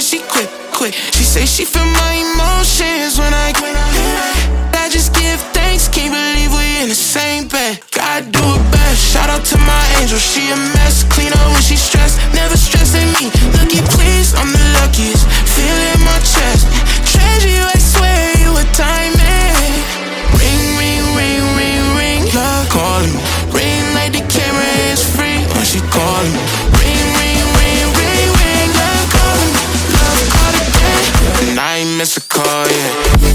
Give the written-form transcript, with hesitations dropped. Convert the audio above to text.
and she quick. She say she feel my emotions when I just give thanks, can't believe we in the same bed. Gotta do it best. Shout out to my angel, she a mess. Clean up when she stressed, never stressing me. Lucky please, I'm the luckiest. Feel it in my chest. Treasure you, I swear you a diamond. Ring, ring, ring, ring, ring. Love calling me. Ring like the camera is free when she calling me. Ring, ring, ring, ring, ring. Love calling me. Love call again, and I ain't miss a call yet.